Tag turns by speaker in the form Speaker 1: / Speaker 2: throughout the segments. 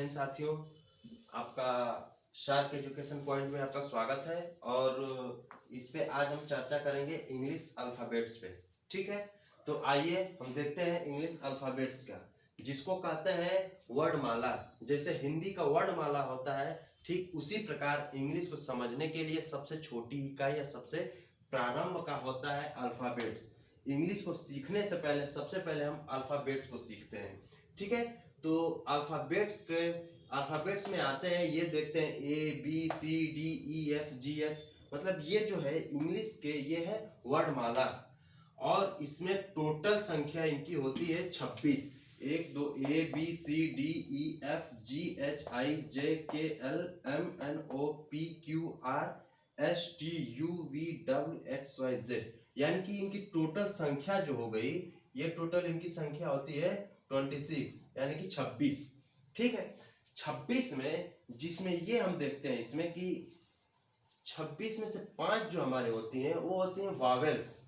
Speaker 1: हिंद साथियों, आपका shark education point में आपका स्वागत है। और इस पे आज हम चर्चा करेंगे इंग्लिश अल्फाबेट्स पे। ठीक है, तो आइए हम देखते हैं इंग्लिश अल्फाबेट्स का, जिसको कहते हैं वर्णमाला। जैसे हिंदी का वर्णमाला होता है, ठीक उसी प्रकार इंग्लिश को समझने के लिए सबसे छोटी इकाई या सबसे प्रारंभ का होता है अल्फाबेट्स। इंग्लिश को सीखने से पहले सबसे पहले हम अल्फाबेट्स को सीखते हैं। ठीक है, तो अल्फाबेट्स में आते हैं, ये देखते हैं ABCDEFGH, मतलब ये जो है इंग्लिश के ये है वर्णमाला। और इसमें टोटल संख्या इनकी होती है 26। 1 2 ABCDEFGHIJKLMNOPQRSTUVWXYZ, यानी कि इनकी टोटल संख्या जो हो गई, ये टोटल इनकी संख्या होती है 26, यानी कि 26। ठीक है, 26 में जिसमें ये हम देखते हैं इसमें कि 26 में से 5 जो हमारे होती हैं वो होती हैं वावेल्स।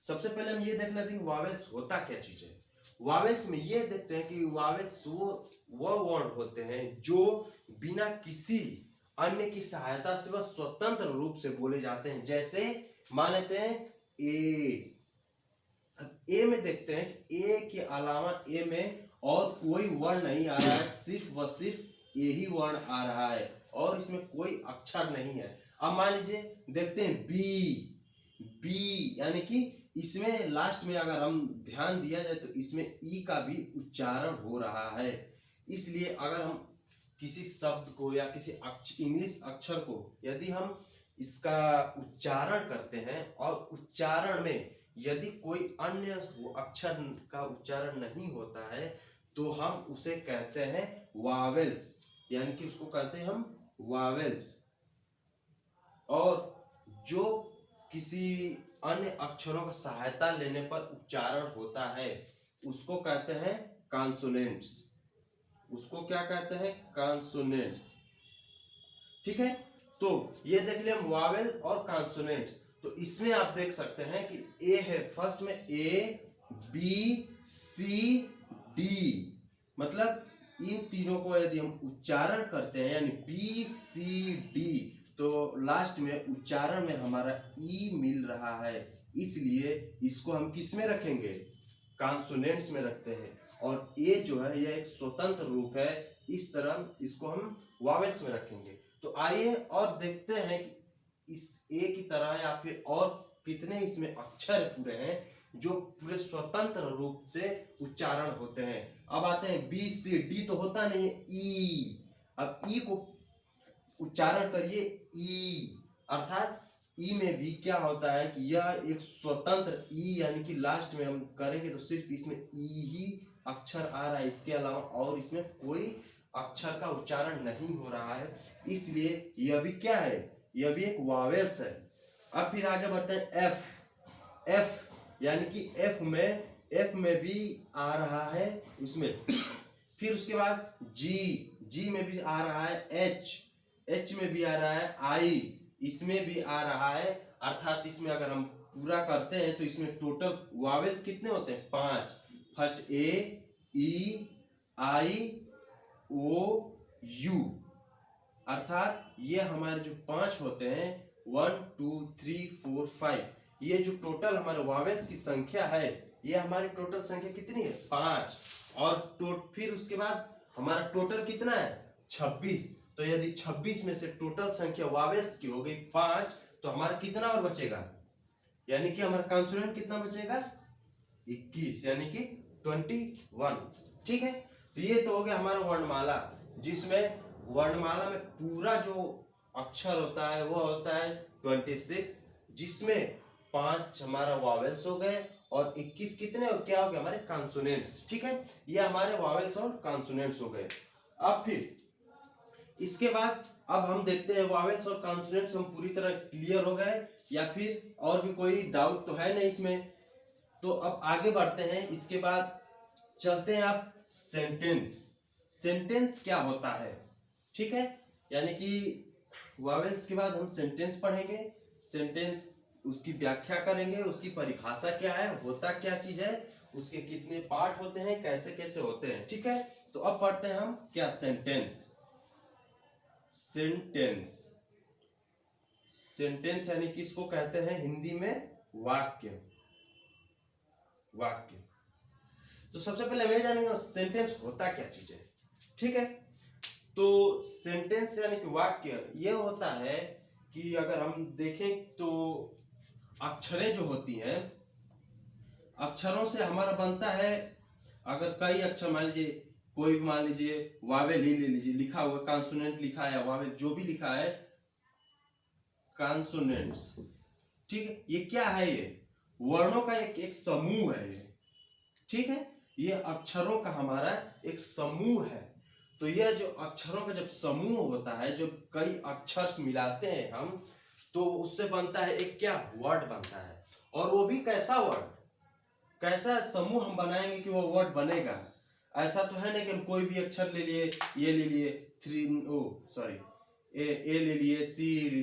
Speaker 1: सबसे पहले हम ये देख लेते हैं कि वावेल्स होता क्या चीज है। वावेल्स में ये देखते हैं कि वावेल्स वो वर्ड होते हैं जो बिना किसी अन्य की सहायता से वह स्वतंत्र रूप से बोले जाते हैं। जैसे मान लेते हैं ए। अब ए में देखते हैं कि ए के अलावा ए में और कोई वर्ण नहीं आ रहा है, सिर्फ व सिर्फ ए ही वर्ण आ रहा है और इसमें कोई अक्षर नहीं है। अब मान लीजिए देखते हैं बी, यानी कि इसमें लास्ट में अगर हम ध्यान दिया जाए तो इसमें ई का भी उच्चारण हो रहा है। इसलिए अगर हम किसी शब्द को या किसी इंग्लिश अक्षर को यदि हम इसका उच्चारण करते हैं और उच्चारण में यदि कोई अन्य अक्षर का उच्चारण नहीं होता है तो हम उसे कहते हैं वावेल्स, यानी कि उसको कहते हैं हम वावेल्स। और जो किसी अन्य अक्षरों की सहायता लेने पर उच्चारण होता है उसको कहते हैं कॉन्सोनेंट्स। उसको क्या कहते हैं? कॉन्सोनेंट्स। ठीक है, तो ये देख लिया हम वावेल और कॉन्सोनेंट्स। तो इसमें आप देख सकते हैं कि ए है, फर्स्ट में ABCD, मतलब इन तीनों को यदि हम उच्चारण करते हैं यानी BCD, तो लास्ट में उच्चारण में हमारा ई मिल रहा है, इसलिए इसको हम किस में रखेंगे? कॉन्सोनेंट्स में रखते हैं। और ए जो है यह एक स्वतंत्र रूप है, इस तरह इसको हम वावेल्स में रखेंगे। तो आइए और देखते हैं कि इस ए की तरह या फिर और कितने इसमें अक्षर पूरे हैं जो पूरे स्वतंत्र रूप से उच्चारण होते हैं। अब आते हैं BCD, तो होता नहीं है ई। अब ई को उच्चारण करिए ई, अर्थात ई में भी क्या होता है कि यह एक स्वतंत्र ई, यानी कि लास्ट में हम करेंगे तो सिर्फ इसमें ई ही अक्षर आ रहा है, इसके अलावा और इसमें कोई अक्षर का उच्चारण नहीं हो रहा है, इसलिए यह भी क्या है? यह भी एक वावेल्स है। अब फिर आगे बढ़ते हैं एफ, यानी कि एफ में भी आ रहा है उसमें। फिर उसके बाद जी में भी आ रहा है, एच में भी आ रहा है, आई इसमें भी आ रहा है। अर्थात इसमें अगर हम पूरा करते हैं तो इसमें टोटल वावेल्स कितने होते हैं? 5। फर्स्ट AEIOU, अर्थात ये हमारे जो 5 होते हैं 1 2 3 4 5, ये जो टोटल हमारे वावेल्स की संख्या है, ये हमारी टोटल संख्या कितनी है? 5। और फिर उसके बाद हमारा टोटल कितना है? 26। तो यदि 26 में से टोटल संख्या वावेल्स की हो गई 5, तो हमारा कितना और बचेगा? यानी कि हमारा कॉन्सोनेंट कितना बचेगा? 21, यानी कि 21। ठीक है, तो ये तो हो गया हमारा वर्णमाला, जिसमें वर्णमाला में पूरा जो अक्षर होता है वो होता है 26, जिसमें 5 हमारा वावेल्स हो गए और 21 कितने क्या हो गए? हमारे कॉन्सोनेंट्स। ठीक है, ये हमारे वावेल्स और कॉन्सोनेंट्स हो गए। अब फिर इसके बाद अब हम देखते हैं वावेल्स और कॉन्सोनेंट्स हम पूरी तरह क्लियर हो गए या फिर और भी कोई डाउट तो है नहीं इसमें। तो अब आगे बढ़ते हैं, इसके बाद चलते हैं आप सेंटेंस क्या होता है। ठीक है, यानी कि वावेल्स के बाद हम सेंटेंस पढ़ेंगे। सेंटेंस उसकी व्याख्या करेंगे, उसकी परिभाषा क्या है, होता क्या चीज है, उसके कितने पार्ट होते हैं, कैसे कैसे होते हैं। ठीक है, तो अब पढ़ते हैं हम क्या, सेंटेंस। सेंटेंस, सेंटेंस यानी किसको कहते हैं हिंदी में, वाक्य। वाक्य। तो सबसे पहले हमें जानेंगे सेंटेंस होता क्या चीज है। ठीक है, तो सेंटेंस यानी कि वाक्य ये होता है कि अगर हम देखें तो अक्षरें जो होती हैं, अक्षरों से हमारा बनता है, अगर कई अक्षर मान लीजिए, कोई भी मान लीजिए वावेल ही ले लीजिए, लिखा हुआ कॉन्सोनेंट लिखा है, वावेल जो भी लिखा है, कॉन्सोनेंट्स। ठीक है, ये क्या है, ये वर्णों का एक समूह है ये। ठीक है, ये अक्षरों का हमारा एक समूह है। तो यह जो अक्षरों का जब समूह होता है, जो कई अक्षर मिलाते हैं हम, तो उससे बनता है एक क्या, वर्ड बनता है। और वो भी कैसा वर्ड, कैसा समूह हम बनाएंगे कि वो वर्ड बनेगा। ऐसा तो है नहीं कि हम कोई भी अक्षर ले लिए, ये ले लिए ए ले लिए, सी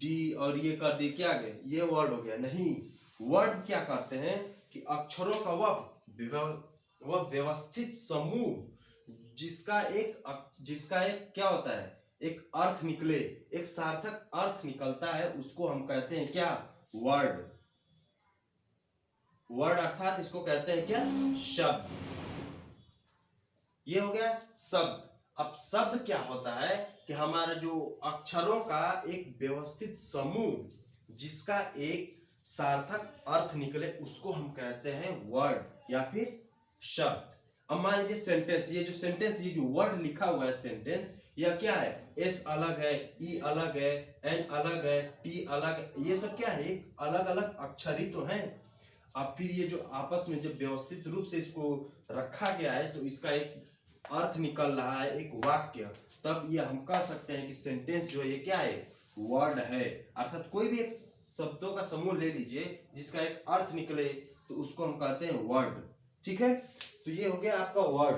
Speaker 1: डी और ये कर दिए, क्या गए, ये वर्ड हो गया। नहीं, वर्ड क्या करते हैं कि अक्षरों का वह व्यवस्थित समूह, जिसका एक क्या होता है, एक अर्थ निकले, एक सार्थक अर्थ निकलता है, उसको हम कहते हैं क्या, वर्ड। वर्ड अर्थात इसको कहते हैं क्या, शब्द। ये हो गया शब्द। अब शब्द क्या होता है कि हमारा जो अक्षरों का एक व्यवस्थित समूह, जिसका एक सार्थक अर्थ निकले, उसको हम कहते हैं वर्ड या फिर शब्द। अब मान लीजिए सेंटेंस, ये जो सेंटेंस, ये जो वर्ड लिखा हुआ है सेंटेंस, यह क्या है, एस अलग है, ई अलग है, एन अलग है, टी अलग है, ये सब क्या है, एक अलग अलग अक्षर ही तो हैं। अब फिर ये जो आपस में जब व्यवस्थित रूप से इसको रखा गया है, तो इसका एक अर्थ निकल रहा है, एक वाक्य, तब ये हम कह सकते हैं कि सेंटेंस जो है ये क्या है, वर्ड है। अर्थात कोई भी एक शब्दों का समूह ले लीजिए जिसका एक अर्थ निकले, तो उसको हम कहते हैं वर्ड। ठीक है, तो ये हो गया आपका वर्ड।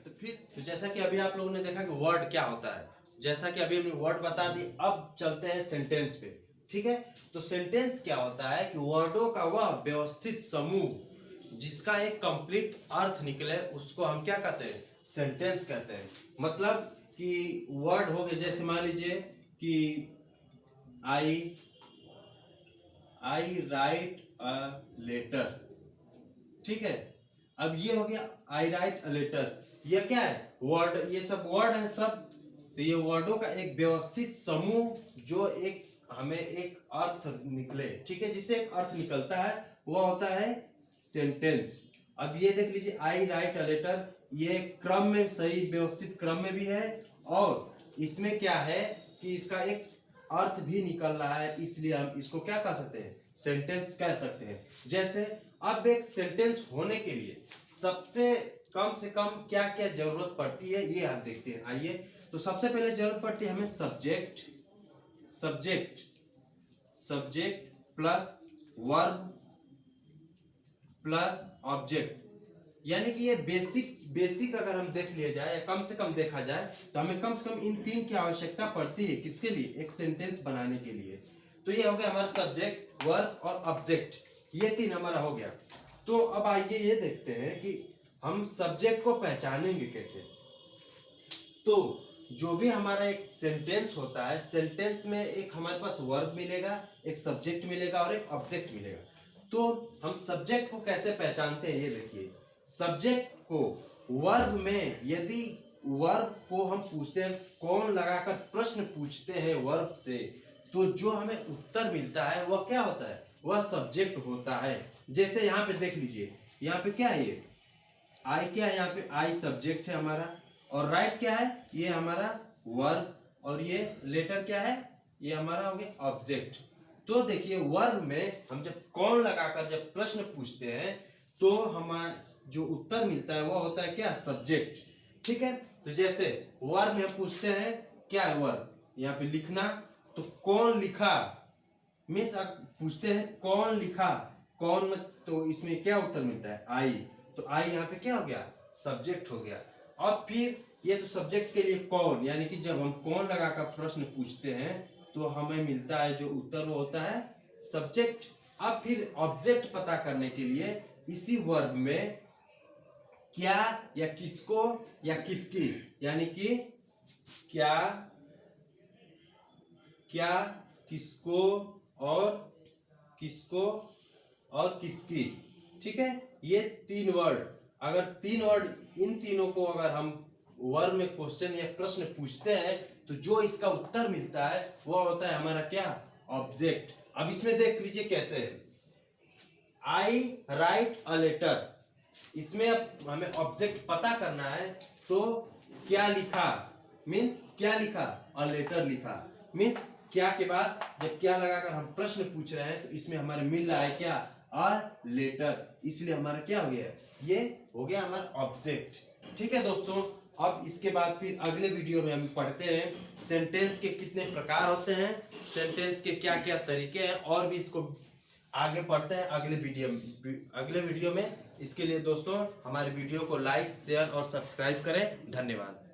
Speaker 1: तो फिर तो जैसा कि अभी आप लोगों ने देखा कि वर्ड क्या होता है, जैसा कि अभी हमने वर्ड बता दी, अब चलते हैं सेंटेंस पे। ठीक है, तो सेंटेंस क्या होता है कि वर्डों का वह व्यवस्थित समूह, जिसका एक कंप्लीट अर्थ निकले, उसको हम क्या कहते हैं, सेंटेंस कहते हैं। मतलब कि वर्ड हो गए, जैसे मान लीजिए कि आई राइट अ लेटर। ठीक है, अब ये हो गया आई राइट अ लेटर, ये क्या है, वर्ड, ये सब वर्ड है सब। तो ये वर्डों का एक व्यवस्थित समूह, जो एक हमें एक अर्थ निकले। ठीक है, जिससे एक अर्थ निकलता है, वो होता है सेंटेंस। अब ये देख लीजिए, आई राइट अ लेटर, ये क्रम में, सही व्यवस्थित क्रम में भी है, और इसमें क्या है कि इसका एक अर्थ भी निकल रहा है, इसलिए हम इसको क्या कह सकते हैं, सेंटेंस कह सकते हैं। जैसे अब एक सेंटेंस होने के लिए सबसे कम क्या क्या जरूरत पड़ती है, ये आप देखते हैं। आइए, तो सबसे पहले जरूरत पड़ती है हमें subject plus verb plus object. यानी कि ये बेसिक अगर हम देख लिया जाए, या कम से कम देखा जाए, तो हमें कम से कम इन तीन की आवश्यकता पड़ती है। किसके लिए, एक सेंटेंस बनाने के लिए। तो ये हो गया हमारा सब्जेक्ट, वर्ब और ऑब्जेक्ट, ये तीन हमारा हो गया। तो अब आइए ये देखते हैं कि हम सब्जेक्ट को पहचानेंगे कैसे। तो जो भी हमारा एक सेंटेंस होता है, सेंटेंस में एक हमारे पास वर्ब मिलेगा, एक सब्जेक्ट मिलेगा और एक ऑब्जेक्ट मिलेगा। तो हम सब्जेक्ट को कैसे पहचानते हैं, ये देखिए। सब्जेक्ट को वर्ब में, यदि वर्ब को हम पूछते हैं, कौन लगाकर प्रश्न पूछते हैं वर्ब से, तो जो हमें उत्तर मिलता है वह क्या होता है, वह सब्जेक्ट होता है। जैसे यहाँ पे देख लीजिए, यहाँ पे क्या है, ये आई क्या है, यहाँ पे आई सब्जेक्ट है हमारा, और राइट क्या है, ये हमारा वर्ब, और ये लेटर क्या है, ये हमारा हो गया ऑब्जेक्ट। तो देखिए, वर्ब में हम जब कौन लगाकर जब प्रश्न पूछते हैं, तो हमारा जो उत्तर मिलता है वो होता है क्या, सब्जेक्ट। ठीक है, तो जैसे वर्ब में हम पूछते हैं क्या है वर्ब, यहाँ पे लिखना, तो कौन लिखा, मीन्स आप पूछते हैं कौन लिखा, कौन में, तो इसमें क्या उत्तर मिलता है, आई। तो आई यहाँ पे क्या हो गया, सब्जेक्ट हो गया। और फिर ये तो सब्जेक्ट के लिए कौन, यानी कि जब हम कौन लगाकर प्रश्न पूछते हैं, तो हमें मिलता है जो उत्तर वो होता है सब्जेक्ट। अब फिर ऑब्जेक्ट पता करने के लिए इसी वर्ब में क्या या किसको या किसकी, यानी कि क्या, क्या, किसको और किसकी, ठीक है। ये 3 वर्ड, अगर 3 वर्ड इन तीनों को अगर हम वर्ब में क्वेश्चन या प्रश्न पूछते हैं तो जो इसका उत्तर मिलता है वो होता है हमारा क्या, ऑब्जेक्ट। अब इसमें देख लीजिए कैसे, आई राइट अ लेटर, इसमें अब हमें ऑब्जेक्ट पता करना है तो क्या लिखा, मीन्स क्या लिखा, अ लेटर लिखा, मीन्स क्या के बाद जब क्या लगाकर हम प्रश्न पूछ रहे हैं तो इसमें हमारे मिल रहा है क्या, अ लेटर, इसलिए हमारा क्या हो गया, ये हो गया हमारा ऑब्जेक्ट। ठीक है दोस्तों, अब इसके बाद फिर अगले वीडियो में हम पढ़ते हैं सेंटेंस के कितने प्रकार होते हैं, सेंटेंस के क्या क्या तरीके हैं, और भी इसको आगे पढ़ते हैं अगले वीडियो में। इसके लिए दोस्तों हमारे वीडियो को लाइक, शेयर और सब्सक्राइब करें। धन्यवाद।